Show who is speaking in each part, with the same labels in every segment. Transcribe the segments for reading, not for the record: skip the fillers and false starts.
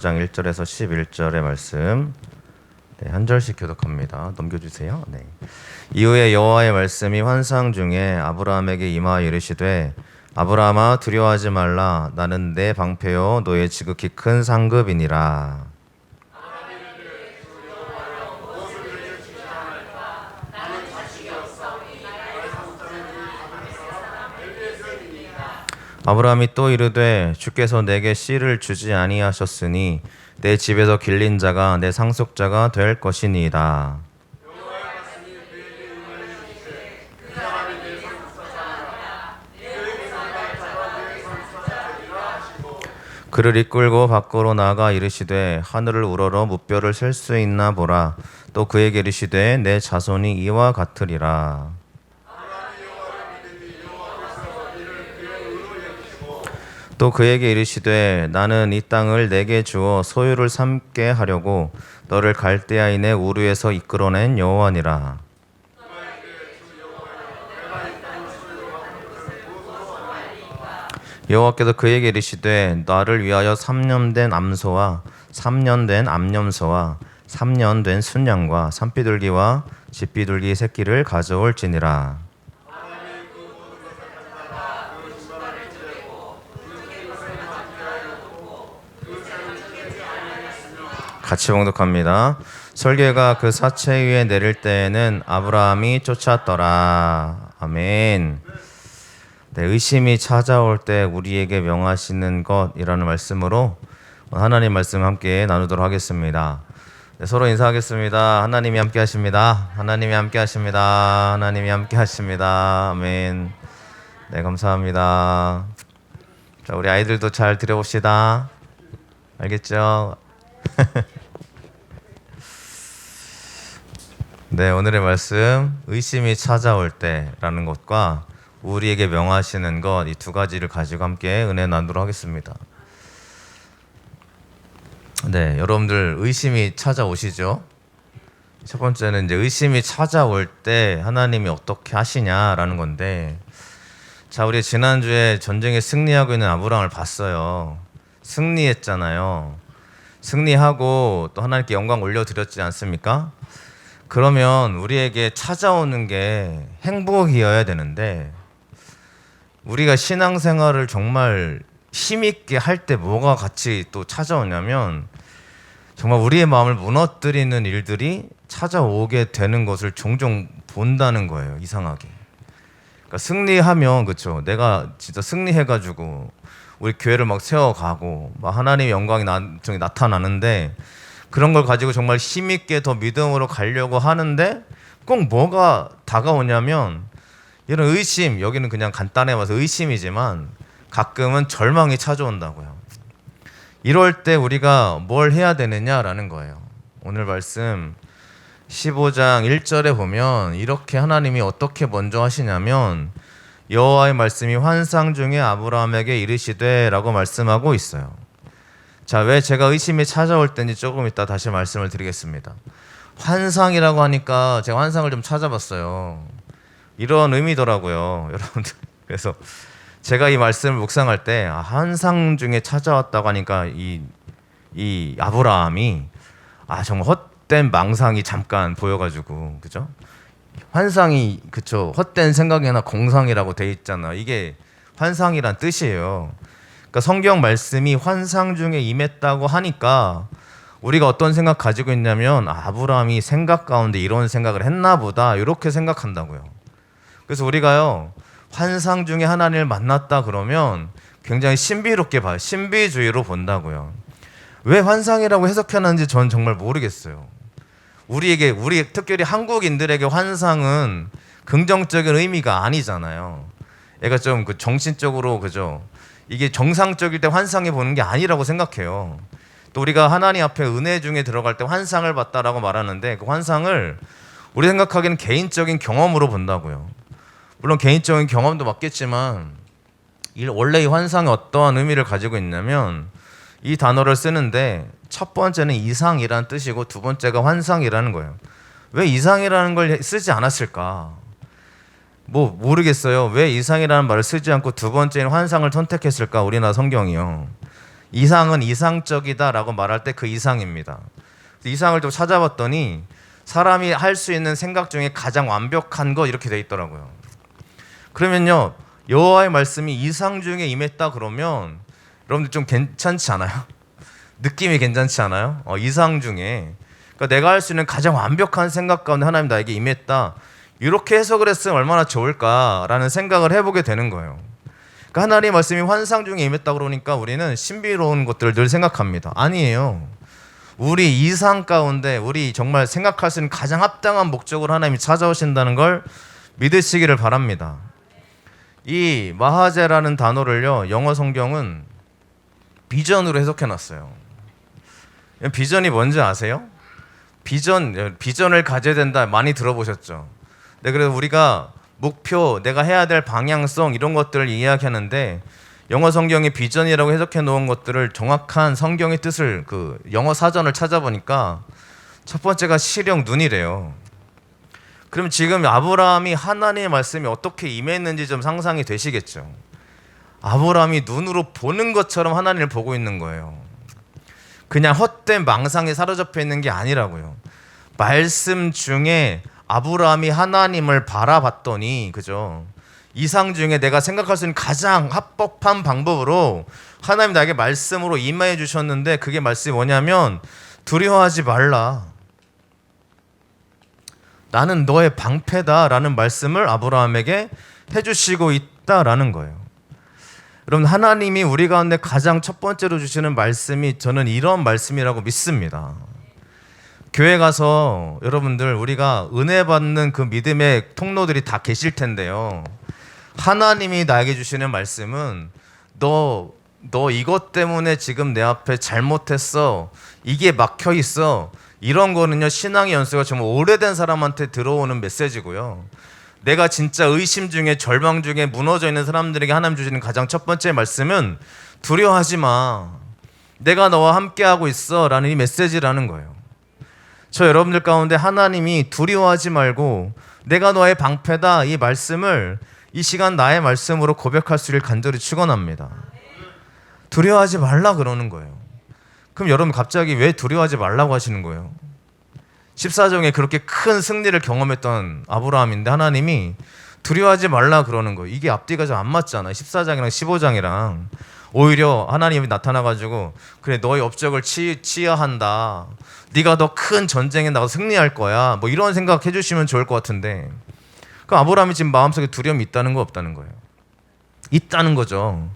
Speaker 1: 장 1절에서 11절의 말씀 한 절씩 교독합니다. 넘겨주세요. 이후에 여호와의 말씀이 환상 중에 아브라함에게 임하여 이르시되 아브라함아 두려워하지 말라. 나는 내 방패요 너의 지극히 큰 상급이니라. 아브라함이 또 이르되 주께서 내게 씨를 주지 아니하셨으니 내 집에서 길린 자가 내 상속자가 될 것이니이다. 그를 이끌고 밖으로 나가 이르시되 하늘을 우러러 무뼈를 셀 수 있나 보라. 또 그에게 이르시되 내 자손이 이와 같으리라. 또 그에게 이르시되 나는 이 땅을 내게 주어 소유를 삼게 하려고 너를 갈대아인의 우르에서 이끌어낸 여호와니라. 여호와께서 그에게 이르시되 나를 위하여 3년 된 암소와 3년 된 암염소와 3년 된 순양과 산비둘기와 집비둘기 새끼를 가져올지니라. 같이 봉독합니다. 설계가 그 사체 위에 내릴 때에는 아브라함이 쫓았더라. 아멘. 의심이 찾아올 때 우리에게 명하시는 것이라는 말씀으로 하나님 말씀 함께 나누도록 하겠습니다. 서로 인사하겠습니다. 하나님이 함께 하십니다. 하나님이 함께 하십니다. 하나님이 함께 하십니다. 아멘. 감사합니다. 자, 우리 아이들도 잘 들여봅시다. 알겠죠? 오늘의 말씀 의심이 찾아올 때라는 것과 우리에게 명하시는 것, 이 두 가지를 가지고 함께 은혜 나누도록 하겠습니다. 여러분들 의심이 찾아오시죠? 첫 번째는 이제 의심이 찾아올 때 하나님이 어떻게 하시냐라는 건데, 자, 우리 지난주에 전쟁에 승리하고 있는 아브라함을 봤어요. 승리했잖아요. 승리하고 또 하나님께 영광 올려드렸지 않습니까? 그러면 우리에게 찾아오는 게 행복이어야 되는데, 우리가 신앙생활을 정말 힘있게 할 때 뭐가 같이 또 찾아오냐면, 정말 우리의 마음을 무너뜨리는 일들이 찾아오게 되는 것을 종종 본다는 거예요. 이상하게. 그러니까 승리하면, 그렇죠, 내가 진짜 승리해가지고 우리 교회를 막 세워가고 막 하나님의 영광이 나타나는데, 그런 걸 가지고 정말 힘있게 더 믿음으로 가려고 하는데 꼭 뭐가 다가오냐면 이런 의심, 여기는 그냥 간단해 봐서 의심이지만 가끔은 절망이 찾아온다고요. 이럴 때 우리가 뭘 해야 되느냐라는 거예요. 오늘 말씀 15장 1절에 보면 이렇게 하나님이 어떻게 먼저 하시냐면, 여호와의 말씀이 환상 중에 아브라함에게 이르시되 라고 말씀하고 있어요. 자, 왜 제가 의심이 찾아올 때인지 조금 이따 다시 말씀을 드리겠습니다. 환상이라고 하니까 제가 환상을 좀 찾아봤어요. 이런 의미더라고요, 여러분들. 그래서 제가 이 말씀을 묵상할 때 환상 중에 찾아왔다고 하니까 이 아브라함이 정말 헛된 망상이 잠깐 보여가지고, 그죠? 환상이, 그쵸, 헛된 생각이나 공상이라고 돼 있잖아. 이게 환상이란 뜻이에요. 그러니까 성경 말씀이 환상 중에 임했다고 하니까 우리가 어떤 생각 가지고 있냐면, 아브라함이 생각 가운데 이런 생각을 했나 보다, 이렇게 생각한다고요. 그래서 우리가요, 환상 중에 하나님을 만났다 그러면 굉장히 신비롭게 봐요. 신비주의로 본다고요. 왜 환상이라고 해석하는지 전 정말 모르겠어요. 우리 특별히 한국인들에게 환상은 긍정적인 의미가 아니잖아요. 얘가 좀 그 정신적으로, 그죠? 이게 정상적일 때 환상해 보는 게 아니라고 생각해요. 또 우리가 하나님 앞에 은혜 중에 들어갈 때 환상을 봤다라고 말하는데, 그 환상을 우리 생각하기에는 개인적인 경험으로 본다고요. 물론 개인적인 경험도 맞겠지만 원래 이 환상이 어떠한 의미를 가지고 있냐면, 이 단어를 쓰는데 첫 번째는 이상이라는 뜻이고 두 번째가 환상이라는 거예요. 왜 이상이라는 걸 쓰지 않았을까? 모르겠어요. 왜 이상이라는 말을 쓰지 않고 두 번째인 환상을 선택했을까? 우리나라 성경이요. 이상은 이상적이다라고 말할 때 그 이상입니다. 이상을 또 찾아봤더니 사람이 할 수 있는 생각 중에 가장 완벽한 거 이렇게 돼 있더라고요. 그러면요, 여호와의 말씀이 이상 중에 임했다 그러면 여러분들 좀 괜찮지 않아요? 느낌이 괜찮지 않아요? 이상 중에, 그러니까 내가 할 수 있는 가장 완벽한 생각 가운데 하나님 나에게 임했다, 이렇게 해석을 했으면 얼마나 좋을까라는 생각을 해보게 되는 거예요. 그러니까 하나님의 말씀이 환상 중에 임했다 그러니까 우리는 신비로운 것들을 늘 생각합니다. 아니에요. 우리 이상 가운데 우리 정말 생각할 수 있는 가장 합당한 목적으로 하나님이 찾아오신다는 걸 믿으시기를 바랍니다. 이 마하제라는 단어를요, 영어 성경은 비전으로 해석해놨어요. 비전이 뭔지 아세요? 비전을 가져야 된다, 많이 들어보셨죠? 네, 그래서 우리가 목표, 내가 해야 될 방향성 이런 것들을 이야기하는데 영어 성경이 비전이라고 해석해 놓은 것들을 정확한 성경의 뜻을 그 영어 사전을 찾아보니까 첫 번째가 시력 눈이래요. 그럼 지금 아브라함이 하나님의 말씀이 어떻게 임했는지 좀 상상이 되시겠죠? 아브라함이 눈으로 보는 것처럼 하나님을 보고 있는 거예요. 그냥 헛된 망상에 사로잡혀 있는 게 아니라고요. 말씀 중에 아브라함이 하나님을 바라봤더니, 그죠? 이상 중에 내가 생각할 수 있는 가장 합법한 방법으로 하나님 나에게 말씀으로 임하여 주셨는데, 그게 말씀이 뭐냐면 두려워하지 말라, 나는 너의 방패다라는 말씀을 아브라함에게 해주시고 있다라는 거예요. 여러분, 하나님이 우리 가운데 가장 첫 번째로 주시는 말씀이 저는 이런 말씀이라고 믿습니다. 교회 가서 여러분들, 우리가 은혜 받는 그 믿음의 통로들이 다 계실 텐데요, 하나님이 나에게 주시는 말씀은 너 이것 때문에 지금 내 앞에 잘못했어, 이게 막혀 있어, 이런 거는요, 신앙의 연수가 정말 오래된 사람한테 들어오는 메시지고요, 내가 진짜 의심 중에 절망 중에 무너져 있는 사람들에게 하나님 주시는 가장 첫 번째 말씀은 두려워하지 마, 내가 너와 함께하고 있어 라는 이 메시지라는 거예요. 저 여러분들 가운데 하나님이 두려워하지 말고 내가 너의 방패다, 이 말씀을 이 시간 나의 말씀으로 고백할 수 있기를 간절히 축원합니다. 두려워하지 말라 그러는 거예요. 그럼 여러분, 갑자기 왜 두려워하지 말라고 하시는 거예요? 14장에 그렇게 큰 승리를 경험했던 아브라함인데 하나님이 두려워하지 말라 그러는 거예요. 이게 앞뒤가 좀 안 맞잖아요. 14장이랑 15장이랑. 오히려 하나님이 나타나가지고, 그래, 너의 업적을 치야한다, 네가 더 큰 전쟁에 나가서 승리할 거야, 뭐 이런 생각 해주시면 좋을 것 같은데, 그럼 아브라함이 지금 마음속에 두려움이 있다는 거 없다는 거예요? 있다는 거죠.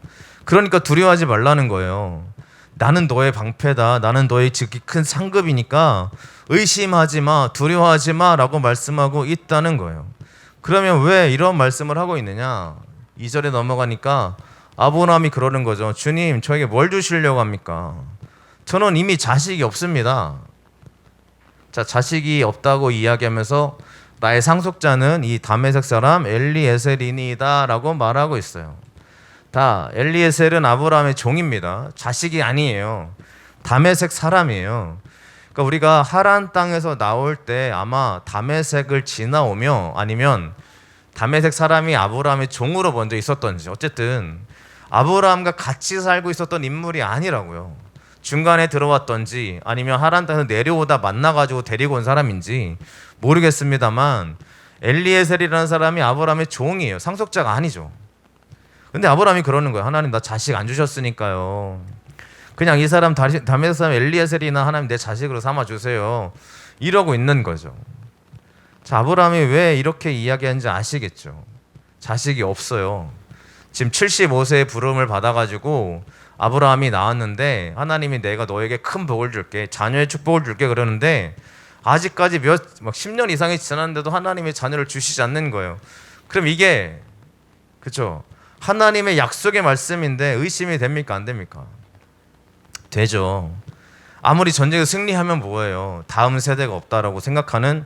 Speaker 1: 그러니까 두려워하지 말라는 거예요. 나는 너의 방패다, 나는 너의 지극히 큰 상급이니까 의심하지 마, 두려워하지 마 라고 말씀하고 있다는 거예요. 그러면 왜 이런 말씀을 하고 있느냐? 2절에 넘어가니까 아브라함이 그러는 거죠. 주님, 저에게 뭘 주시려고 합니까? 저는 이미 자식이 없습니다. 자, 자식이 없다고 이야기하면서 나의 상속자는 이 다메섹 사람 엘리에셀이니이다 라고 말하고 있어요. 다 엘리에셀은 아브라함의 종입니다. 자식이 아니에요. 다메섹 사람이에요. 그러니까 우리가 하란 땅에서 나올 때 아마 다메섹을 지나오며, 아니면 다메섹 사람이 아브라함의 종으로 먼저 있었던지, 어쨌든 아브라함과 같이 살고 있었던 인물이 아니라고요. 중간에 들어왔던지 아니면 하란 땅에서 내려오다 만나가지고 데리고 온 사람인지 모르겠습니다만, 엘리에셀이라는 사람이 아브라함의 종이에요. 상속자가 아니죠. 근데 아브라함이 그러는 거예요. 하나님, 나 자식 안 주셨으니까요, 그냥 이 사람 다메섹 사람 엘리에셀이나 하나님 내 자식으로 삼아주세요, 이러고 있는 거죠. 자, 아브라함이 왜 이렇게 이야기하는지 아시겠죠? 자식이 없어요. 지금 75세의 부름을 받아가지고 아브라함이 나왔는데, 하나님이 내가 너에게 큰 복을 줄게, 자녀의 축복을 줄게 그러는데, 아직까지 막 10년 이상이 지났는데도 하나님의 자녀를 주시지 않는 거예요. 그럼 이게, 그렇죠, 하나님의 약속의 말씀인데 의심이 됩니까, 안 됩니까? 되죠. 아무리 전쟁에서 승리하면 뭐예요? 다음 세대가 없다라고 생각하는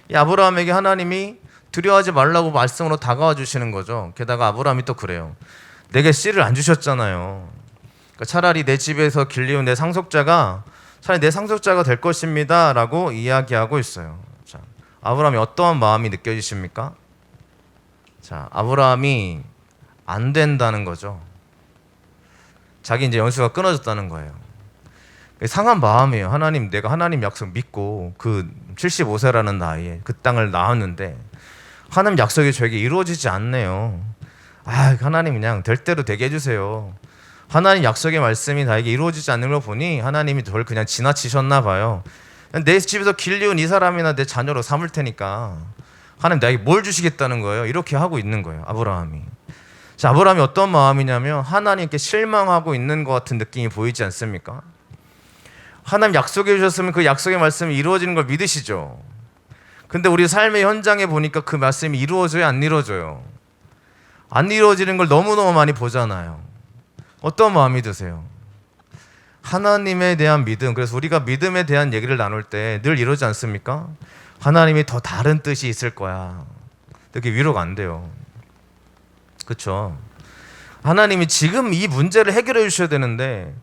Speaker 1: 이 아브라함에게 하나님이 두려워하지 말라고 말씀으로 다가와 주시는 거죠. 게다가 아브라함이 또 그래요. 내게 씨를 안 주셨잖아요. 그러니까 차라리 내 집에서 길리운 내 상속자가 차라리 내 상속자가 될 것입니다 라고 이야기하고 있어요. 자, 아브라함이 어떠한 마음이 느껴지십니까? 자, 아브라함이 안 된다는 거죠. 자기 이제 연수가 끊어졌다는 거예요. 상한 마음이에요. 하나님, 내가 하나님 약속 믿고 그 75세라는 나이에 그 땅을 나왔는데 하나님 약속이 저에게 이루어지지 않네요. 하나님 그냥 될 대로 되게 해주세요. 하나님 약속의 말씀이 나에게 이루어지지 않는 걸 보니 하나님이 저를 그냥 지나치셨나 봐요. 내 집에서 길리운 이 사람이나 내 자녀로 삼을 테니까 하나님 나에게 뭘 주시겠다는 거예요. 이렇게 하고 있는 거예요, 아브라함이. 자, 아브라함이 어떤 마음이냐면 하나님께 실망하고 있는 것 같은 느낌이 보이지 않습니까? 하나님 약속해 주셨으면 그 약속의 말씀이 이루어지는 걸 믿으시죠. 근데 우리 삶의 현장에 보니까 그 말씀이 이루어져요, 안 이루어져요? 안 이루어지는 걸 너무너무 많이 보잖아요. 어떤 마음이 드세요? 하나님에 대한 믿음, 그래서 우리가 믿음에 대한 얘기를 나눌 때 늘 이러지 않습니까? 하나님이 더 다른 뜻이 있을 거야. 이렇게 위로가 안 돼요. 그렇죠? 하나님이 지금 이 문제를 해결해 주셔야 되는데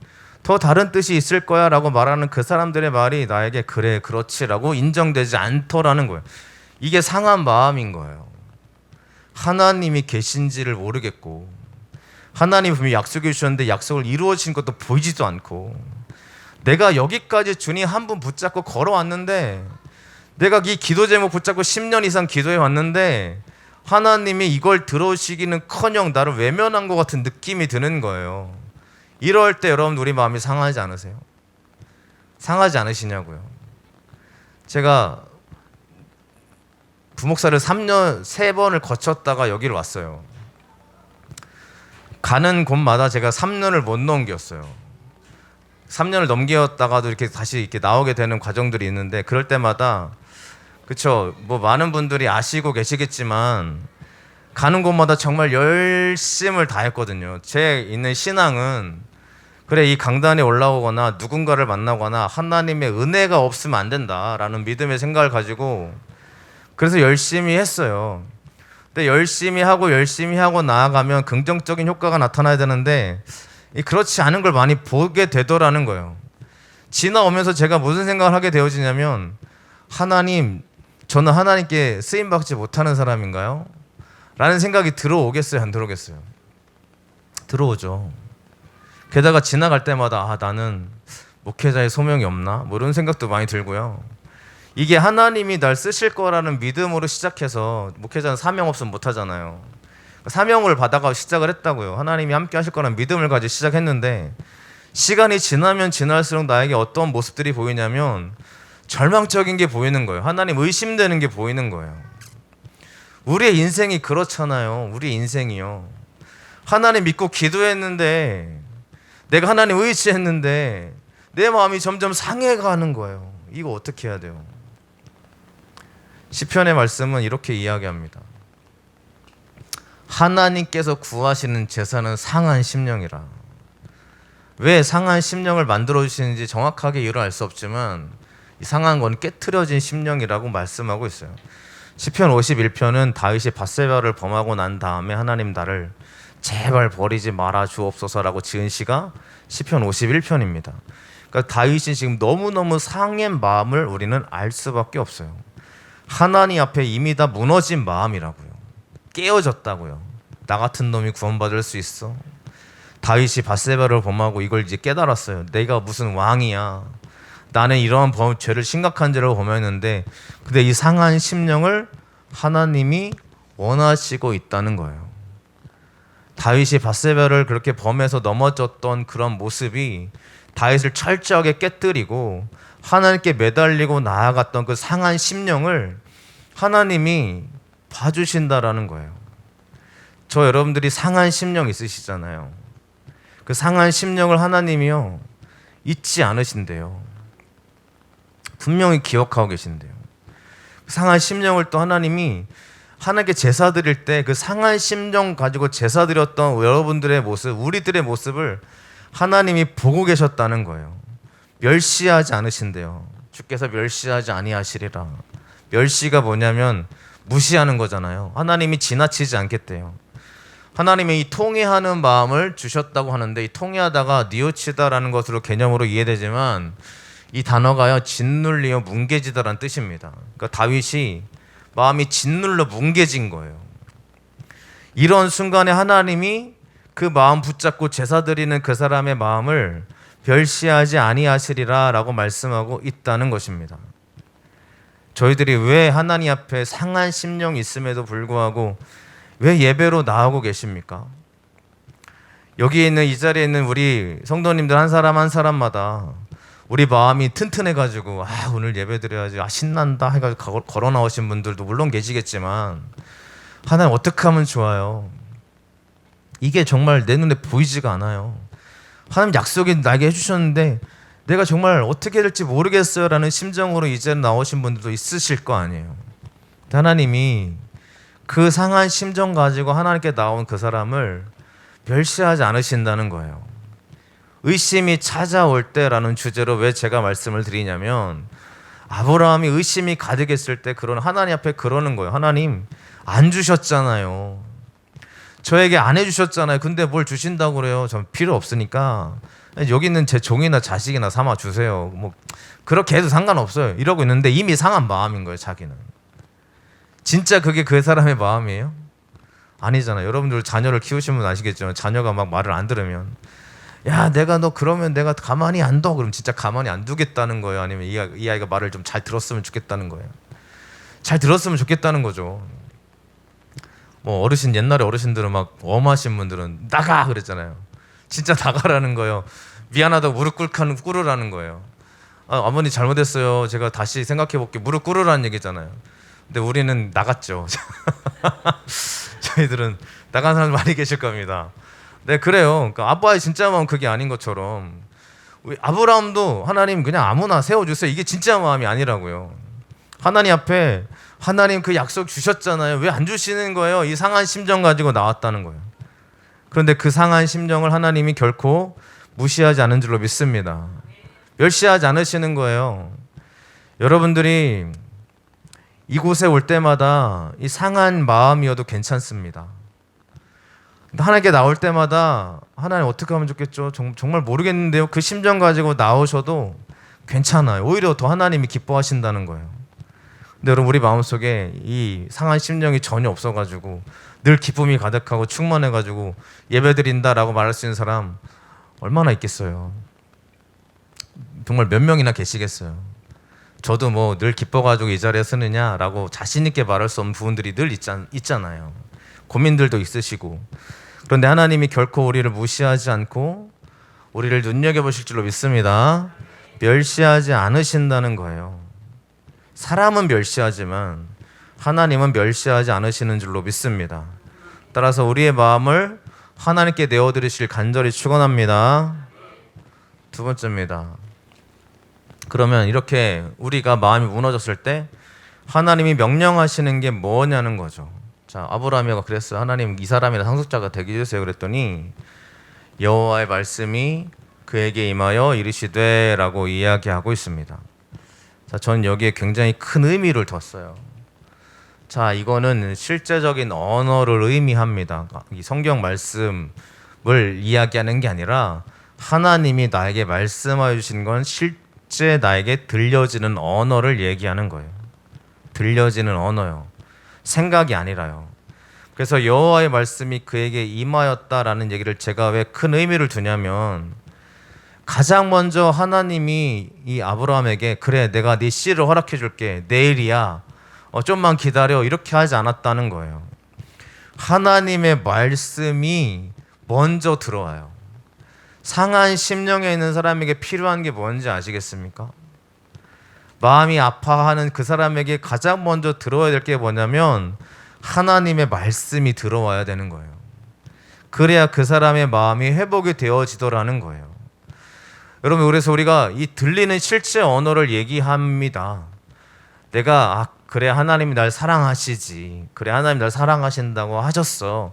Speaker 1: 더 다른 뜻이 있을 거야 라고 말하는 그 사람들의 말이 나에게 그래 그렇지 라고 인정되지 않더라는 거예요. 이게 상한 마음인 거예요. 하나님이 계신지를 모르겠고 하나님이 분명히 약속해 주셨는데 약속을 이루어진 것도 보이지도 않고 내가 여기까지 주님 한 분 붙잡고 걸어왔는데 내가 이 기도 제목 붙잡고 10년 이상 기도해 왔는데 하나님이 이걸 들어오시기는커녕 나를 외면한 것 같은 느낌이 드는 거예요. 이럴 때 여러분 우리 마음이 상하지 않으세요? 상하지 않으시냐고요. 제가 부목사를 3번을 거쳤다가 여기를 왔어요. 가는 곳마다 제가 3년을 못 넘겼어요. 3년을 넘겼다가도 이렇게 다시 이렇게 나오게 되는 과정들이 있는데 그럴 때마다 그쵸, 뭐 많은 분들이 아시고 계시겠지만 가는 곳마다 정말 열심을 다했거든요. 제 있는 신앙은 그래 이 강단에 올라오거나 누군가를 만나거나 하나님의 은혜가 없으면 안 된다라는 믿음의 생각을 가지고 그래서 열심히 했어요. 근데 열심히 하고 나아가면 긍정적인 효과가 나타나야 되는데 그렇지 않은 걸 많이 보게 되더라는 거예요. 지나오면서 제가 무슨 생각을 하게 되어지냐면 하나님, 저는 하나님께 쓰임받지 못하는 사람인가요? 라는 생각이 들어오겠어요, 안 들어오겠어요? 들어오죠. 게다가 지나갈 때마다 나는 목회자의 소명이 없나? 뭐 이런 생각도 많이 들고요. 이게 하나님이 날 쓰실 거라는 믿음으로 시작해서 목회자는 사명 없으면 못하잖아요. 사명을 받아가 시작을 했다고요. 하나님이 함께 하실 거라는 믿음을 가지고 시작했는데 시간이 지나면 지날수록 나에게 어떤 모습들이 보이냐면 절망적인 게 보이는 거예요. 하나님 의심되는 게 보이는 거예요. 우리의 인생이 그렇잖아요. 우리 인생이요. 하나님 믿고 기도했는데 내가 하나님 의지했는데 내 마음이 점점 상해가는 거예요. 이거 어떻게 해야 돼요? 시편의 말씀은 이렇게 이야기합니다. 하나님께서 구하시는 제사는 상한 심령이라. 왜 상한 심령을 만들어 주시는지 정확하게 이유를 알 수 없지만 이 상한 건 깨트려진 심령이라고 말씀하고 있어요. 시편 51편은 다윗이 밧세바를 범하고 난 다음에 하나님 나를 제발 버리지 말아 주옵소서라고 지은 시가 시편 51편입니다. 그러니까 다윗이 지금 너무너무 상한 마음을 우리는 알 수밖에 없어요. 하나님 앞에 이미 다 무너진 마음이라고요. 깨어졌다고요. 나 같은 놈이 구원받을 수 있어? 다윗이 밧세바를 범하고 이걸 이제 깨달았어요. 내가 무슨 왕이야. 나는 이러한 죄를 심각한 죄를 범했는데 근데 이 상한 심령을 하나님이 원하시고 있다는 거예요. 다윗이 밧세바를 그렇게 범해서 넘어졌던 그런 모습이 다윗을 철저하게 깨뜨리고 하나님께 매달리고 나아갔던 그 상한 심령을 하나님이 봐주신다라는 거예요. 저 여러분들이 상한 심령 있으시잖아요. 그 상한 심령을 하나님이요 잊지 않으신대요. 분명히 기억하고 계신대요. 상한 심령을 또 하나님이 하나님께 제사 드릴 때 그 상한 심령 가지고 제사 드렸던 여러분들의 모습, 우리들의 모습을 하나님이 보고 계셨다는 거예요. 멸시하지 않으신대요. 주께서 멸시하지 아니하시리라. 멸시가 뭐냐면 무시하는 거잖아요. 하나님이 지나치지 않겠대요. 하나님이 이 통회하는 마음을 주셨다고 하는데 이 통회하다가 뉘우치다라는 것으로 개념으로 이해되지만 이 단어가요 짓눌리어 뭉개지다라는 뜻입니다. 그러니까 다윗이 마음이 짓눌러 뭉개진 거예요. 이런 순간에 하나님이 그 마음 붙잡고 제사 드리는 그 사람의 마음을 멸시하지 아니하시리라 라고 말씀하고 있다는 것입니다. 저희들이 왜 하나님 앞에 상한 심령이 있음에도 불구하고 왜 예배로 나오고 계십니까? 여기 있는 이 자리에 있는 우리 성도님들 한 사람 한 사람마다 우리 마음이 튼튼해가지고 오늘 예배 드려야지 신난다 해가지고 걸어 나오신 분들도 물론 계시겠지만 하나님 어떻게 하면 좋아요? 이게 정말 내 눈에 보이지가 않아요. 하나님 약속이 나에게 해주셨는데 내가 정말 어떻게 될지 모르겠어요 라는 심정으로 이제 나오신 분들도 있으실 거 아니에요. 하나님이 그 상한 심정 가지고 하나님께 나온 그 사람을 멸시하지 않으신다는 거예요. 의심이 찾아올 때라는 주제로 왜 제가 말씀을 드리냐면 아브라함이 의심이 가득했을 때 그런 하나님 앞에 그러는 거예요. 하나님 안 주셨잖아요. 저에게 안 해주셨잖아요. 근데 뭘 주신다고 그래요? 전 필요 없으니까 여기 있는 제 종이나 자식이나 삼아 주세요. 뭐 그렇게 해도 상관없어요. 이러고 있는데 이미 상한 마음인 거예요. 자기는. 진짜 그게 그 사람의 마음이에요? 아니잖아요. 여러분들 자녀를 키우시면 아시겠지만 자녀가 막 말을 안 들으면 야 내가 너 그러면 내가 가만히 안 둬. 그럼 진짜 가만히 안 두겠다는 거예요? 아니면 이 아이가 말을 좀 잘 들었으면 좋겠다는 거예요? 잘 들었으면 좋겠다는 거죠. 뭐 어르신 옛날에 어르신들은 막 엄하신 분들은 나가 그랬잖아요. 진짜 나가라는 거예요. 미안하다고 무릎 꿇으라는 거예요. 어머니 잘못했어요. 제가 다시 생각해 볼게요. 무릎 꿇으라는 얘기잖아요. 근데 우리는 나갔죠. 저희들은 나간 사람 많이 계실 겁니다. 네 그래요. 그러니까 아빠의 진짜 마음 그게 아닌 것처럼 우리 아브라함도 하나님 그냥 아무나 세워주세요. 이게 진짜 마음이 아니라고요. 하나님 앞에 하나님 그 약속 주셨잖아요. 왜 안 주시는 거예요? 이 상한 심정 가지고 나왔다는 거예요. 그런데 그 상한 심정을 하나님이 결코 무시하지 않은 줄로 믿습니다. 멸시하지 않으시는 거예요. 여러분들이 이곳에 올 때마다 이 상한 마음이어도 괜찮습니다. 하나님께 나올 때마다 하나님 어떻게 하면 좋겠죠? 정말 모르겠는데요. 그 심정 가지고 나오셔도 괜찮아요. 오히려 더 하나님이 기뻐하신다는 거예요. 근데 여러분 우리 마음속에 이 상한 심정이 전혀 없어가지고 늘 기쁨이 가득하고 충만해가지고 예배드린다라고 말할 수 있는 사람 얼마나 있겠어요. 정말 몇 명이나 계시겠어요. 저도 뭐 늘 기뻐가지고 이 자리에 서느냐라고 자신 있게 말할 수 없는 부분들이 늘 있잖아요. 고민들도 있으시고. 그런데 하나님이 결코 우리를 무시하지 않고 우리를 눈여겨보실 줄로 믿습니다. 멸시하지 않으신다는 거예요. 사람은 멸시하지만 하나님은 멸시하지 않으시는 줄로 믿습니다. 따라서 우리의 마음을 하나님께 내어드리실 간절히 축원합니다. 두 번째입니다. 그러면 이렇게 우리가 마음이 무너졌을 때 하나님이 명령하시는 게 뭐냐는 거죠. 자, 아브라함이가 그랬어요. 하나님 이 사람이나 상속자가 되게 해주세요. 그랬더니 여호와의 말씀이 그에게 임하여 이르시되 라고 이야기하고 있습니다. 자, 전 여기에 굉장히 큰 의미를 뒀어요. 자, 이거는 실제적인 언어를 의미합니다. 이 성경 말씀을 이야기하는 게 아니라 하나님이 나에게 말씀하여 주신 건 실제 나에게 들려지는 언어를 얘기하는 거예요. 들려지는 언어요. 생각이 아니라요. 그래서 여호와의 말씀이 그에게 임하였다라는 얘기를 제가 왜 큰 의미를 두냐면 가장 먼저 하나님이 이 아브라함에게 그래 내가 네 씨를 허락해 줄게 내일이야 좀만 기다려 이렇게 하지 않았다는 거예요. 하나님의 말씀이 먼저 들어와요. 상한 심령에 있는 사람에게 필요한 게 뭔지 아시겠습니까? 마음이 아파하는 그 사람에게 가장 먼저 들어야 될 게 뭐냐면 하나님의 말씀이 들어와야 되는 거예요. 그래야 그 사람의 마음이 회복이 되어지더라는 거예요. 여러분 그래서 우리가 이 들리는 실제 언어를 얘기합니다. 내가 그래 하나님이 날 사랑하시지. 그래 하나님 날 사랑하신다고 하셨어.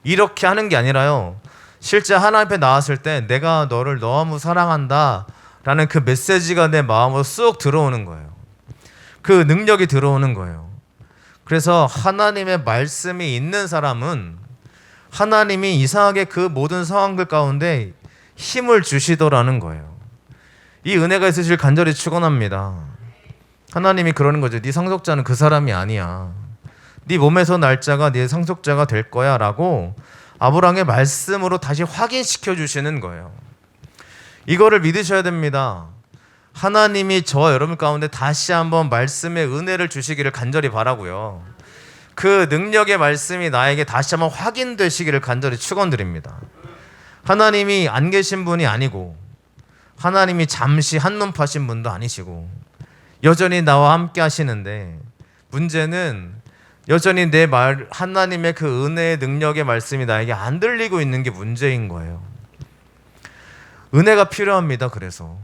Speaker 1: 이렇게 하는 게 아니라요. 실제 하나님 앞에 나왔을 때 내가 너를 너무 사랑한다 라는 그 메시지가 내 마음으로 쑥 들어오는 거예요. 그 능력이 들어오는 거예요. 그래서 하나님의 말씀이 있는 사람은 하나님이 이상하게 그 모든 상황들 가운데 힘을 주시더라는 거예요. 이 은혜가 있으실 간절히 축원합니다. 하나님이 그러는 거죠. 네 상속자는 그 사람이 아니야. 네 몸에서 날짜가 네 상속자가 될 거야 라고 아브라함의 말씀으로 다시 확인시켜 주시는 거예요. 이거를 믿으셔야 됩니다. 하나님이 저와 여러분 가운데 다시 한번 말씀의 은혜를 주시기를 간절히 바라고요. 그 능력의 말씀이 나에게 다시 한번 확인되시기를 간절히 축원드립니다. 하나님이 안 계신 분이 아니고 하나님이 잠시 한눈 파신 분도 아니시고 여전히 나와 함께 하시는데, 문제는 여전히 내 말, 하나님의 그 은혜의 능력의 말씀이 나에게 안 들리고 있는 게 문제인 거예요. 은혜가 필요합니다. 그래서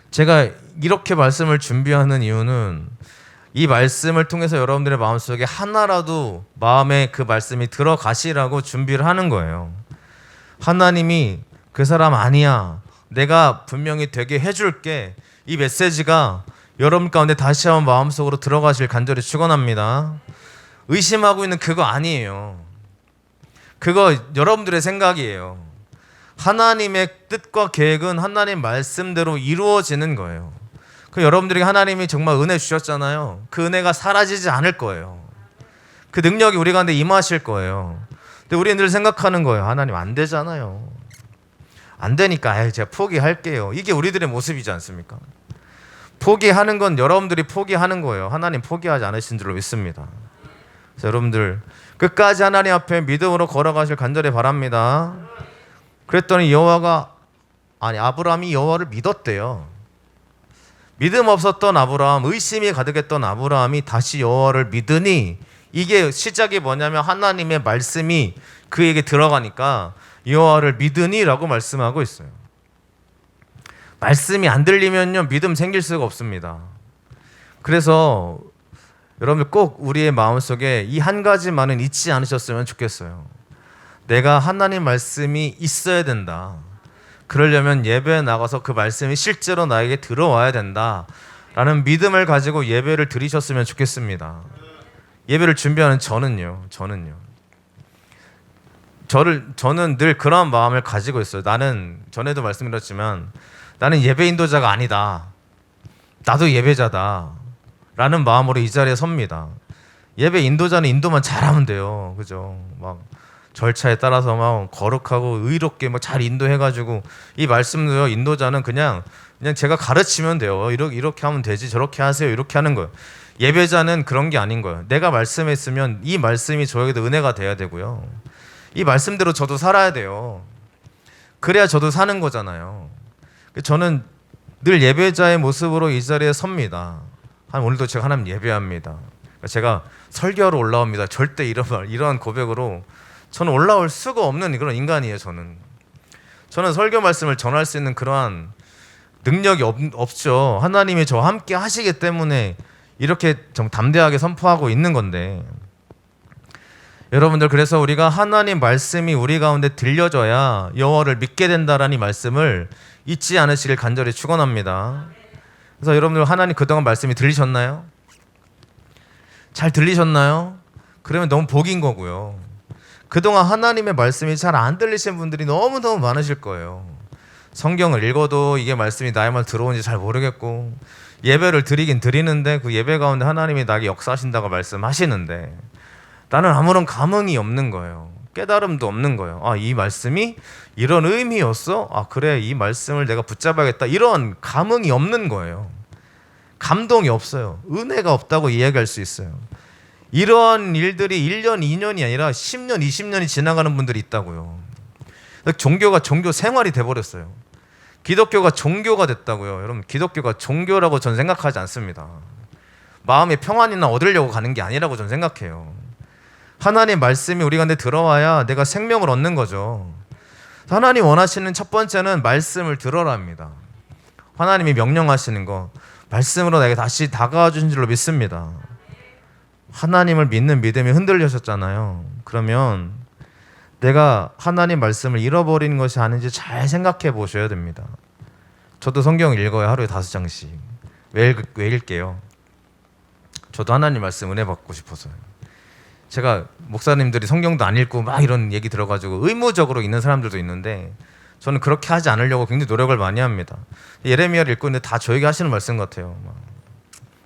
Speaker 1: 제가 이렇게 말씀을 준비하는 이유는 이 말씀을 통해서 여러분들의 마음속에 하나라도 마음에 그 말씀이 들어가시라고 준비를 하는 거예요. 하나님이 그 사람 아니야, 내가 분명히 되게 해줄게, 이 메시지가 여러분 가운데 다시 한번 마음속으로 들어가실 간절히 축원합니다. 의심하고 있는 그거 아니에요. 그거 여러분들의 생각이에요. 하나님의 뜻과 계획은 하나님 말씀대로 이루어지는 거예요. 그 여러분들에게 하나님이 정말 은혜 주셨잖아요. 그 은혜가 사라지지 않을 거예요. 그 능력이 우리 가운데 임하실 거예요. 근데 우리는 늘 생각하는 거예요. 하나님 안 되잖아요. 안 되니까 제가 포기할게요. 이게 우리들의 모습이지 않습니까? 포기하는 건 여러분들이 포기하는 거예요. 하나님 포기하지 않으신 줄로 믿습니다. 그래서 여러분들 끝까지 하나님 앞에 믿음으로 걸어가실 간절히 바랍니다. 그랬더니 아브라함이 여호와를 믿었대요. 믿음 없었던 아브라함, 의심이 가득했던 아브라함이 다시 여호와를 믿으니, 이게 시작이 뭐냐면 하나님의 말씀이 그에게 들어가니까 여호와를 믿으니라고 말씀하고 있어요. 말씀이 안 들리면요, 믿음 생길 수가 없습니다. 그래서 여러분들 꼭 우리의 마음속에 이 한 가지만은 잊지 않으셨으면 좋겠어요. 내가 하나님 말씀이 있어야 된다. 그러려면 예배에 나가서 그 말씀이 실제로 나에게 들어와야 된다 라는 믿음을 가지고 예배를 드리셨으면 좋겠습니다. 예배를 준비하는 저는요. 저는 늘 그런 마음을 가지고 있어요. 나는 전에도 말씀드렸지만 나는 예배 인도자가 아니다. 나도 예배자다 라는 마음으로 이 자리에 섭니다. 예배 인도자는 인도만 잘하면 돼요. 그죠? 막 절차에 따라서 막 거룩하고 의롭게 막 잘 인도해가지고, 이 말씀도요, 인도자는 그냥 제가 가르치면 돼요. 이렇게 하면 되지, 저렇게 하세요, 이렇게 하는 거예요. 예배자는 그런 게 아닌 거예요. 내가 말씀했으면 이 말씀이 저에게도 은혜가 돼야 되고요. 이 말씀대로 저도 살아야 돼요. 그래야 저도 사는 거잖아요. 저는 늘 예배자의 모습으로 이 자리에 섭니다. 오늘도 제가 하나님 예배합니다. 제가 설교하러 올라옵니다. 절대 이러한 고백으로 저는 올라올 수가 없는 그런 인간이에요. 저는 설교 말씀을 전할 수 있는 그러한 능력이 없죠. 하나님이 저와 함께 하시기 때문에 이렇게 좀 담대하게 선포하고 있는 건데, 여러분들, 그래서 우리가 하나님 말씀이 우리 가운데 들려져야 여호와를 믿게 된다라는 이 말씀을 잊지 않으시길 간절히 축원합니다. 그래서 여러분들, 하나님 그동안 말씀이 들리셨나요? 잘 들리셨나요? 그러면 너무 복인 거고요. 그동안 하나님의 말씀이 잘 안 들리신 분들이 너무너무 많으실 거예요. 성경을 읽어도 이게 말씀이 나의 말 들어오는지 잘 모르겠고, 예배를 드리긴 드리는데 그 예배 가운데 하나님이 나에게 역사하신다고 말씀하시는데 나는 아무런 감흥이 없는 거예요. 깨달음도 없는 거예요. 이 말씀이 이런 의미였어? 그래, 이 말씀을 내가 붙잡아야겠다. 이런 감흥이 없는 거예요. 감동이 없어요. 은혜가 없다고 이야기할 수 있어요. 이러한 일들이 1년, 2년이 아니라 10년, 20년이 지나가는 분들이 있다고요. 종교가 종교 생활이 돼버렸어요. 기독교가 종교가 됐다고요. 여러분, 기독교가 종교라고 저는 생각하지 않습니다. 마음의 평안이나 얻으려고 가는 게 아니라고 저는 생각해요. 하나님의 말씀이 우리 가운데 들어와야 내가 생명을 얻는 거죠. 하나님 원하시는 첫 번째는 말씀을 들어라입니다. 하나님이 명령하시는 거, 말씀으로 나에게 다시 다가와 주신 줄로 믿습니다. 하나님을 믿는 믿음이 흔들리셨잖아요. 그러면 내가 하나님 말씀을 잃어버리는 것이 아닌지 잘 생각해 보셔야 됩니다. 저도 성경 읽어요. 하루에 5장씩. 왜 읽게요? 저도 하나님 말씀 은혜 받고 싶어서요. 제가 목사님들이 성경도 안 읽고 막 이런 얘기 들어가지고 의무적으로 읽는 사람들도 있는데, 저는 그렇게 하지 않으려고 굉장히 노력을 많이 합니다. 예레미야를 읽고 있는데 다 저에게 하시는 말씀 같아요.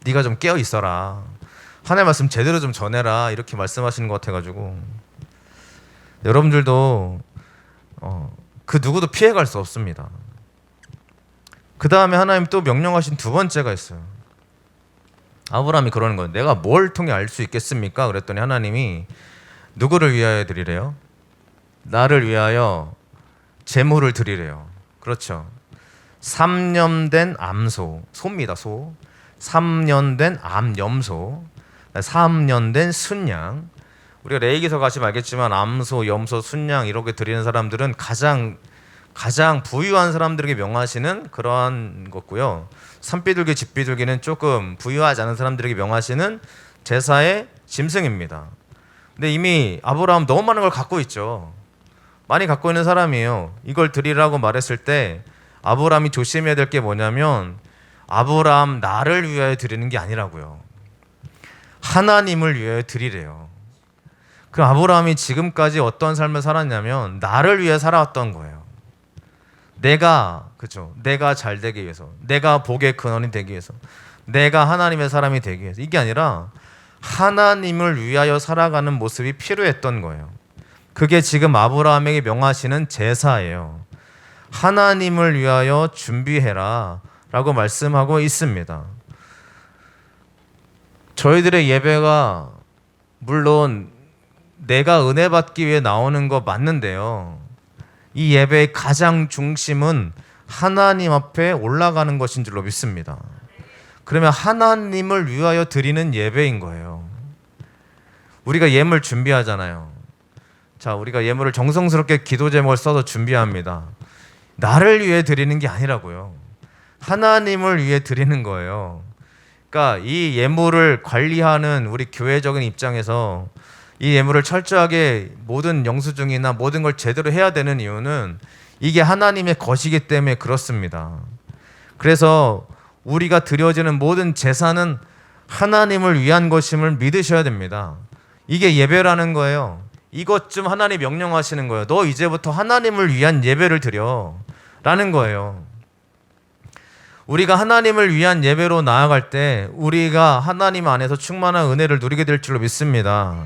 Speaker 1: 네가 좀 깨어 있어라. 하나님의 말씀 제대로 좀 전해라. 이렇게 말씀하시는 것 같아가지고, 여러분들도 그 누구도 피해갈 수 없습니다. 그 다음에 하나님 또 명령하신 두 번째가 있어요. 아브라함이 그러는 거예요. 내가 뭘 통해 알 수 있겠습니까? 그랬더니 하나님이 누구를 위하여 드리래요? 나를 위하여 제물을 드리래요. 그렇죠. 3년 된 암소, 소입니다. 소. 3년 된 암염소, 3년 된 순양. 우리가 레위기서 가시면 알겠지만 암소, 염소, 순양 이렇게 드리는 사람들은 가장 부유한 사람들에게 명하시는 그러한 거고요. 산비둘기, 집비둘기는 조금 부유하지 않은 사람들에게 명하시는 제사의 짐승입니다. 근데 이미 아브라함 너무 많은 걸 갖고 있죠. 많이 갖고 있는 사람이에요. 이걸 드리라고 말했을 때 아브라함이 조심해야 될 게 뭐냐면 아브라함 나를 위하여 드리는 게 아니라고요. 하나님을 위하여 드리래요. 그럼 아브라함이 지금까지 어떤 삶을 살았냐면 나를 위해 살아왔던 거예요. 내가 잘 되기 위해서, 내가 복의 근원이 되기 위해서, 내가 하나님의 사람이 되기 위해서. 이게 아니라 하나님을 위하여 살아가는 모습이 필요했던 거예요. 그게 지금 아브라함에게 명하시는 제사예요. 하나님을 위하여 준비해라 라고 말씀하고 있습니다. 저희들의 예배가 물론 내가 은혜 받기 위해 나오는 거 맞는데요. 이 예배의 가장 중심은 하나님 앞에 올라가는 것인 줄로 믿습니다. 그러면 하나님을 위하여 드리는 예배인 거예요. 우리가 예물 준비하잖아요. 자, 우리가 예물을 정성스럽게 기도 제목을 써서 준비합니다. 나를 위해 드리는 게 아니라고요. 하나님을 위해 드리는 거예요. 그러니까 이 예물을 관리하는 우리 교회적인 입장에서 이 예물을 철저하게 모든 영수증이나 모든 걸 제대로 해야 되는 이유는 이게 하나님의 것이기 때문에 그렇습니다. 그래서 우리가 드려지는 모든 제사는 하나님을 위한 것임을 믿으셔야 됩니다. 이게 예배라는 거예요. 이것 좀 하나님 명령하시는 거예요. 너 이제부터 하나님을 위한 예배를 드려 라는 거예요. 우리가 하나님을 위한 예배로 나아갈 때 우리가 하나님 안에서 충만한 은혜를 누리게 될 줄로 믿습니다.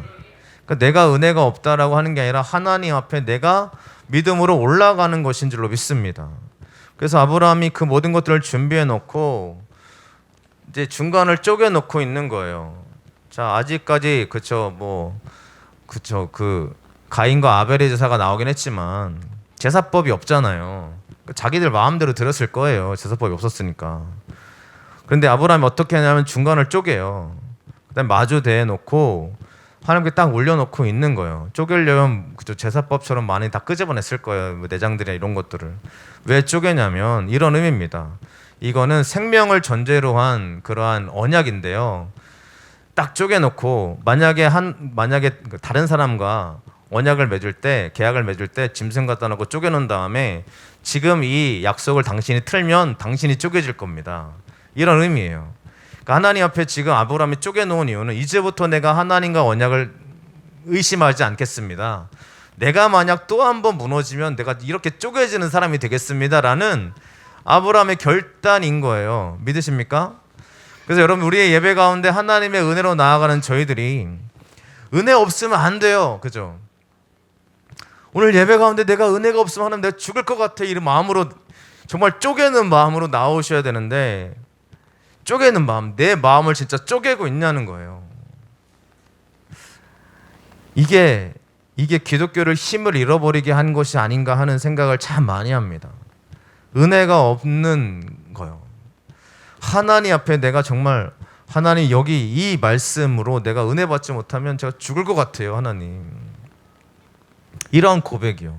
Speaker 1: 그러니까 내가 은혜가 없다라고 하는 게 아니라 하나님 앞에 내가 믿음으로 올라가는 것인 줄로 믿습니다. 그래서 아브라함이 그 모든 것들을 준비해 놓고 이제 중간을 쪼개 놓고 있는 거예요. 자, 아직까지 그 가인과 아벨의 제사가 나오긴 했지만 제사법이 없잖아요. 자기들 마음대로 드렸을 거예요. 제사법이 없었으니까. 그런데 아브라함이 어떻게 하냐면 중간을 쪼개요. 그다음에 마주 대놓고 하나님께 딱 올려놓고 있는 거예요. 쪼개려면 제사법처럼 많이 다 끄집어냈을 거예요. 내장들이나 이런 것들을. 왜 쪼개냐면 이런 의미입니다. 이거는 생명을 전제로 한 그러한 언약인데요. 딱 쪼개놓고 만약에 다른 사람과 언약을 맺을 때, 계약을 맺을 때 짐승 갖다 놓고 쪼개놓은 다음에 지금 이 약속을 당신이 틀면 당신이 쪼개질 겁니다. 이런 의미예요. 그러니까 하나님 앞에 지금 아브라함이 쪼개놓은 이유는 이제부터 내가 하나님과 언약을 의심하지 않겠습니다. 내가 만약 또 한 번 무너지면 내가 이렇게 쪼개지는 사람이 되겠습니다라는 아브라함의 결단인 거예요. 믿으십니까? 그래서 여러분, 우리의 예배 가운데 하나님의 은혜로 나아가는 저희들이 은혜 없으면 안 돼요. 그죠? 오늘 예배 가운데 내가 은혜가 없으면 하나님 내가 죽을 것 같아 이런 마음으로 정말 쪼개는 마음으로 나오셔야 되는데 쪼개는 마음, 내 마음을 진짜 쪼개고 있냐는 거예요. 이게 기독교를 힘을 잃어버리게 한 것이 아닌가 하는 생각을 참 많이 합니다. 은혜가 없는 거예요. 하나님 앞에 내가 정말 하나님 여기 이 말씀으로 내가 은혜 받지 못하면 제가 죽을 것 같아요. 하나님. 이런 고백이요.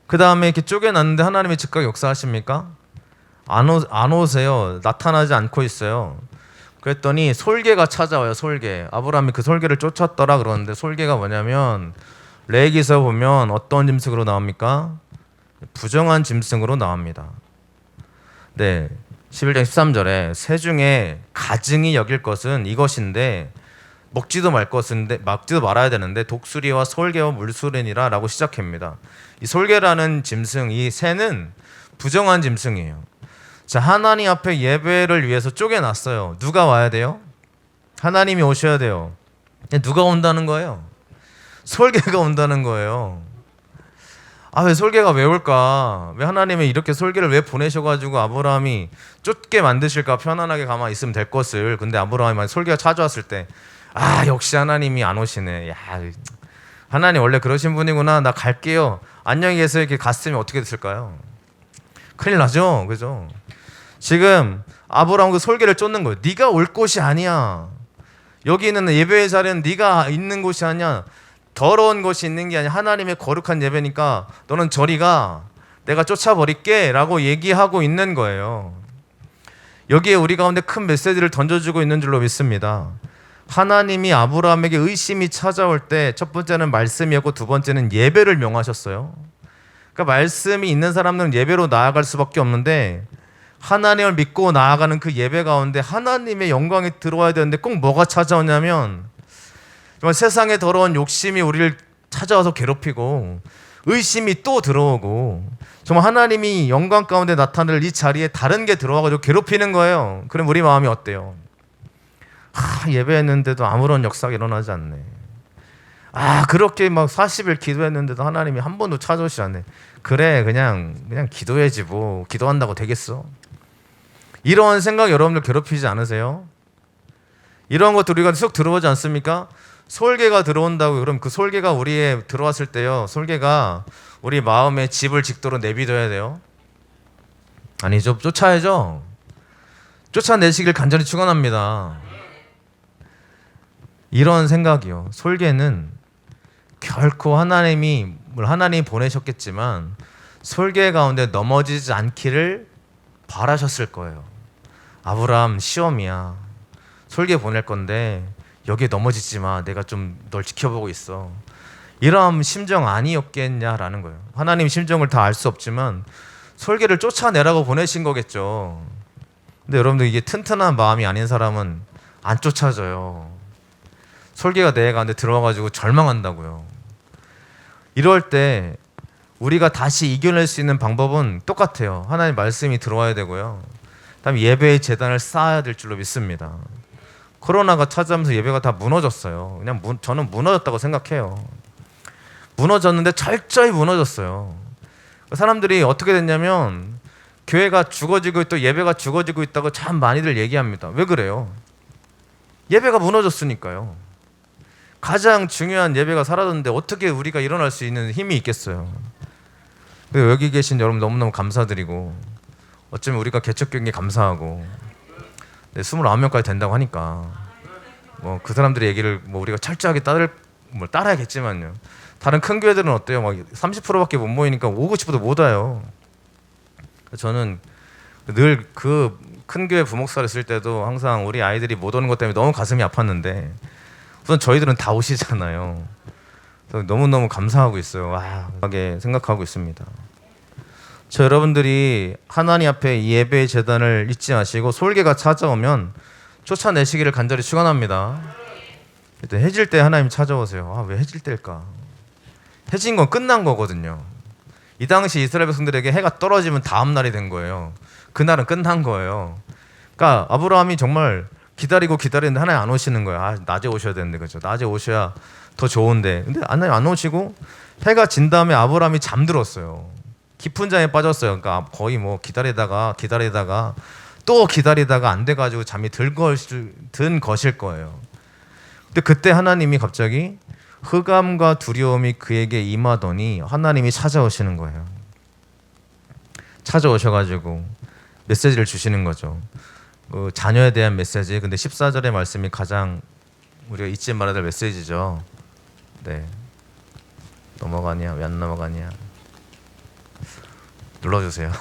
Speaker 1: 그 다음에 이렇게 쪼개놨는데 하나님이 즉각 역사하십니까? 안 오세요. 나타나지 않고 있어요. 그랬더니 솔개가 찾아와요. 솔개. 아브라함이 그 솔개를 쫓았더라 그러는데 솔개가 뭐냐면 레위기서 보면 어떤 짐승으로 나옵니까? 부정한 짐승으로 나옵니다. 네, 11장 13절에 새 중에 가증이 여길 것은 이것인데 먹지도 말아야 되는데 독수리와 솔개와 물소리니라 라고 시작합니다. 이 솔개라는 짐승, 이 새는 부정한 짐승이에요. 자, 하나님 앞에 예배를 위해서 쪼개놨어요. 누가 와야 돼요? 하나님이 오셔야 돼요. 누가 온다는 거예요? 솔개가 온다는 거예요. 아, 왜 솔개가 왜 올까? 왜 하나님이 이렇게 솔개를 왜 보내셔가지고 아브라함이 쫓게 만드실까? 편안하게 가만히 있으면 될 것을. 근데 아브라함이 만약 솔개가 찾아왔을 때, 아, 역시 하나님이 안 오시네. 야, 하나님 원래 그러신 분이구나. 나 갈게요. 안녕히 계세요. 이렇게 갔으면 어떻게 됐을까요? 큰일 나죠, 그죠? 지금 아브라함 그 솔개를 쫓는 거예요. 네가 올 곳이 아니야. 여기 있는 예배의 자리는 네가 있는 곳이 아니야. 더러운 것이 있는 게 아니라 하나님의 거룩한 예배니까 너는 저리 가. 내가 쫓아버릴게 라고 얘기하고 있는 거예요. 여기에 우리 가운데 큰 메시지를 던져주고 있는 줄로 믿습니다. 하나님이 아브라함에게 의심이 찾아올 때 첫 번째는 말씀이었고 두 번째는 예배를 명하셨어요. 그러니까 말씀이 있는 사람들은 예배로 나아갈 수밖에 없는데 하나님을 믿고 나아가는 그 예배 가운데 하나님의 영광이 들어와야 되는데 꼭 뭐가 찾아오냐면 정말 세상의 더러운 욕심이 우리를 찾아와서 괴롭히고 의심이 또 들어오고 정말 하나님이 영광 가운데 나타날 이 자리에 다른 게 들어와가지고 괴롭히는 거예요. 그럼 우리 마음이 어때요? 예배했는데도 아무런 역사가 일어나지 않네. 그렇게 막 40일 기도했는데도 하나님이 한 번도 찾아오시지 않네. 그래 그냥 기도해지 뭐 기도한다고 되겠어? 이런 생각 여러분들 괴롭히지 않으세요? 이런 것도 우리가 쑥 들어오지 않습니까? 솔개가 들어온다고. 그럼 그 솔개가 우리에 들어왔을 때요, 솔개가 우리 마음에 집을 짓도록 내비둬야 돼요? 아니죠. 쫓아야죠. 쫓아내시길 간절히 축원합니다. 이런 생각이요. 솔개는 결코 하나님이 보내셨겠지만 솔개 가운데 넘어지지 않기를 바라셨을 거예요. 아브라함 시험이야. 솔개 보낼 건데 여기에 넘어지지 마. 내가 좀 널 지켜보고 있어. 이런 심정 아니었겠냐라는 거예요. 하나님 심정을 다 알 수 없지만 솔개를 쫓아내라고 보내신 거겠죠. 근데 여러분들 이게 튼튼한 마음이 아닌 사람은 안 쫓아져요. 솔개가 내 가운데 들어와가지고 절망한다고요. 이럴 때 우리가 다시 이겨낼 수 있는 방법은 똑같아요. 하나님 말씀이 들어와야 되고요. 그다음에 예배의 제단을 쌓아야 될 줄로 믿습니다. 코로나가 찾아오면서 예배가 다 무너졌어요. 그냥 저는 무너졌다고 생각해요. 무너졌는데 철저히 무너졌어요. 사람들이 어떻게 됐냐면 교회가 죽어지고 또 예배가 죽어지고 있다고 참 많이들 얘기합니다. 왜 그래요? 예배가 무너졌으니까요. 가장 중요한 예배가 사라졌는데 어떻게 우리가 일어날 수 있는 힘이 있겠어요? 여기 계신 여러분 너무너무 감사드리고 어쩌면 우리가 개척교회 감사하고 29명까지 된다고 하니까 뭐 그 사람들의 얘기를 뭐 우리가 철저하게 따라야겠지만요. 다른 큰 교회들은 어때요? 막 30%밖에 못 모이니까 오고 싶어도 못 와요. 저는 늘 그 큰 교회 부목사를 쓸 때도 항상 우리 아이들이 못 오는 것 때문에 너무 가슴이 아팠는데 우선 저희들은 다 오시잖아요. 너무너무 감사하고 있어요. 하게 생각하고 있습니다. 저 여러분들이 하나님 앞에 이 예배의 제단을 잊지 마시고 솔개가 찾아오면 쫓아내시기를 간절히 축원합니다. 해질 때 하나님 찾아오세요. 왜 해질 때일까? 해진 건 끝난 거거든요. 이 당시 이스라엘 백성들에게 해가 떨어지면 다음 날이 된 거예요. 그날은 끝난 거예요. 그러니까 아브라함이 정말 기다리는데 하나님 안 오시는 거예요. 낮에 오셔야 되는데, 그죠? 낮에 오셔야 더 좋은데. 근데 하나님 안 오시고 해가 진 다음에 아브라함이 잠들었어요. 깊은 잠에 빠졌어요. 그러니까 거의 뭐 기다리다가 또 기다리다가 안 돼가지고 잠이 든 것일 거예요. 근데 그때 하나님이 갑자기 흑암과 두려움이 그에게 임하더니 하나님이 찾아오시는 거예요. 찾아오셔가지고 메시지를 주시는 거죠. 자녀에 대한 메시지. 근데 14절의 말씀이 가장 우리가 잊지 말아야 될 메시지죠. 네. 넘어가냐? 왜 안 넘어가냐? 눌러주세요.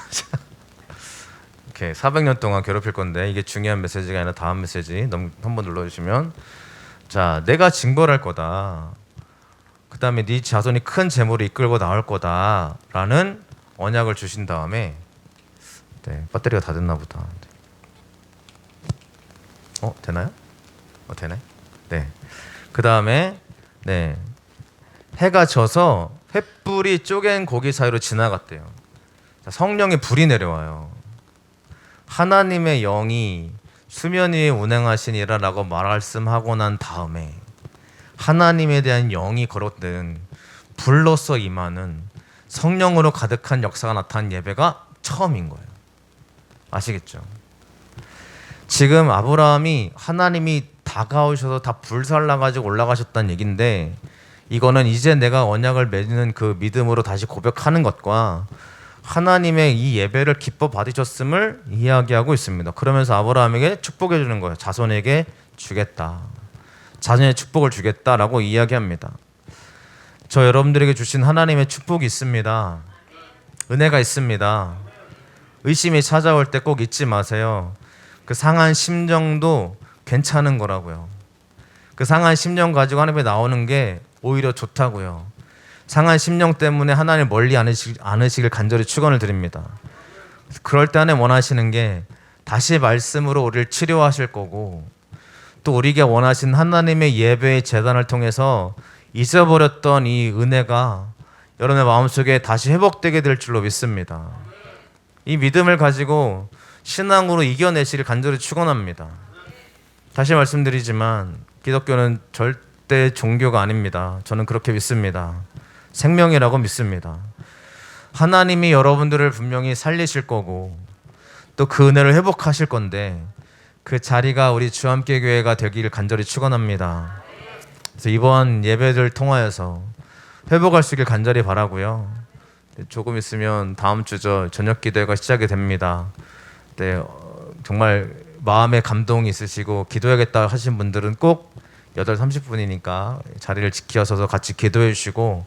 Speaker 1: 이렇게 400년 동안 괴롭힐 건데 이게 중요한 메시지가 아니라 다음 메시지 한번 눌러주시면, 자, 내가 징벌할 거다. 그 다음에 네 자손이 큰 재물을 이끌고 나올 거다라는 언약을 주신 다음에, 네, 배터리가 다 됐나 보다. 되나요? 되네. 네. 그 다음에 네, 해가 져서 횃불이 쪼갠 고기 사이로 지나갔대요. 성령의 불이 내려와요. 하나님의 영이 수면 위에 운행하시니라 라고 말씀하고 난 다음에 하나님에 대한 영이 거론된 불로서 임하는 성령으로 가득한 역사가 나타난 예배가 처음인 거예요. 아시겠죠? 지금 아브라함이 하나님이 다가오셔서 다 불살라가지고 올라가셨다는 얘기인데, 이거는 이제 내가 언약을 맺는 그 믿음으로 다시 고백하는 것과 하나님의 이 예배를 기뻐 받으셨음을 이야기하고 있습니다. 그러면서 아브라함에게 축복해 주는 거예요. 자손에게 주겠다. 자손의 축복을 주겠다라고 이야기합니다. 저 여러분들에게 주신 하나님의 축복이 있습니다. 은혜가 있습니다. 의심이 찾아올 때 꼭 잊지 마세요. 그 상한 심정도 괜찮은 거라고요. 그 상한 심정 가지고 하나님에 나오는 게 오히려 좋다고요. 상한 심령 때문에 하나님 멀리 않으시길 간절히 축원을 드립니다. 그럴 때 하나님 원하시는 게 다시 말씀으로 우리를 치료하실 거고, 또 우리에게 원하신 하나님의 예배의 제단을 통해서 잊어버렸던 이 은혜가 여러분의 마음속에 다시 회복되게 될 줄로 믿습니다. 이 믿음을 가지고 신앙으로 이겨내시길 간절히 축원합니다. 다시 말씀드리지만 기독교는 절대 종교가 아닙니다. 저는 그렇게 믿습니다. 생명이라고 믿습니다. 하나님이 여러분들을 분명히 살리실 거고 또 그 은혜를 회복하실 건데, 그 자리가 우리 주함께 교회가 되기를 간절히 축원합니다. 그래서 이번 예배를 통하여서 회복할 수 있길 간절히 바라고요. 조금 있으면 다음 주죠, 저녁 기도회가 시작이 됩니다. 네, 정말 마음에 감동이 있으시고 기도하겠다 하신 분들은 꼭 8시 30분이니까 자리를 지켜서서 같이 기도해 주시고,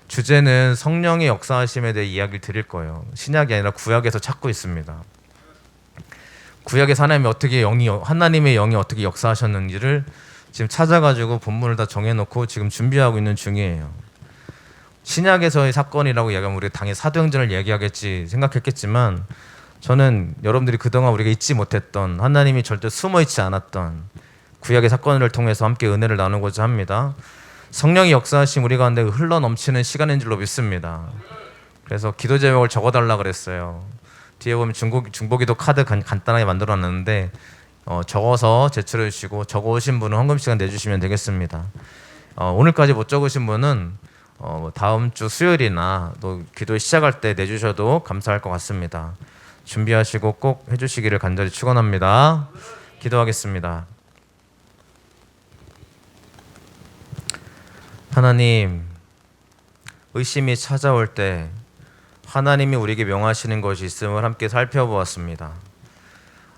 Speaker 1: 주제는 성령의 역사하심에 대해 이야기를 드릴 거예요. 신약이 아니라 구약에서 찾고 있습니다. 구약에서 하나님의 영이 어떻게 역사하셨는지를 지금 찾아가지고 본문을 다 정해놓고 지금 준비하고 있는 중이에요. 신약에서의 사건이라고 이야기하면 우리가 당연히 사도행전을 얘기하겠지 생각했겠지만, 저는 여러분들이 그동안 우리가 잊지 못했던, 하나님이 절대 숨어있지 않았던 구약의 사건을 통해서 함께 은혜를 나누고자 합니다. 성령이 역사하신 우리 가운데 흘러넘치는 시간인 줄로 믿습니다. 그래서 기도 제목을 적어달라 그랬어요. 뒤에 보면 중보기도 카드 간단하게 만들어놨는데 적어서 제출해 주시고, 적어오신 분은 헌금 시간 내주시면 되겠습니다. 오늘까지 못 적으신 분은 다음 주 수요일이나 또 기도 시작할 때 내주셔도 감사할 것 같습니다. 준비하시고 꼭 해주시기를 간절히 축원합니다. 기도하겠습니다. 하나님, 의심이 찾아올 때 하나님이 우리에게 명하시는 것이 있음을 함께 살펴보았습니다.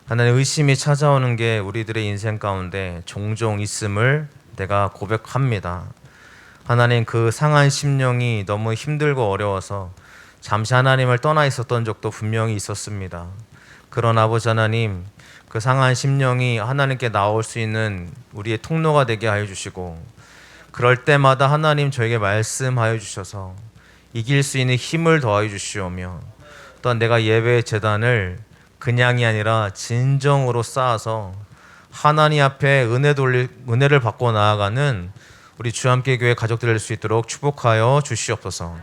Speaker 1: 하나님, 의심이 찾아오는 게 우리들의 인생 가운데 종종 있음을 내가 고백합니다. 하나님, 그 상한 심령이 너무 힘들고 어려워서 잠시 하나님을 떠나 있었던 적도 분명히 있었습니다. 그러나 아버지 하나님, 그 상한 심령이 하나님께 나올 수 있는 우리의 통로가 되게 하여 주시고, 그럴 때마다 하나님 저에게 말씀하여 주셔서 이길 수 있는 힘을 더하여 주시오며, 또한 내가 예배의 제단을 그냥이 아니라 진정으로 쌓아서 하나님 앞에 은혜를 받고 나아가는 우리 주함께 교회 가족들 될 수 있도록 축복하여 주시옵소서.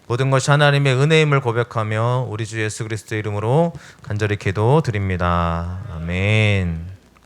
Speaker 1: 모든 것이 하나님의 은혜임을 고백하며 우리 주 예수 그리스도의 이름으로 간절히 기도드립니다. 아멘.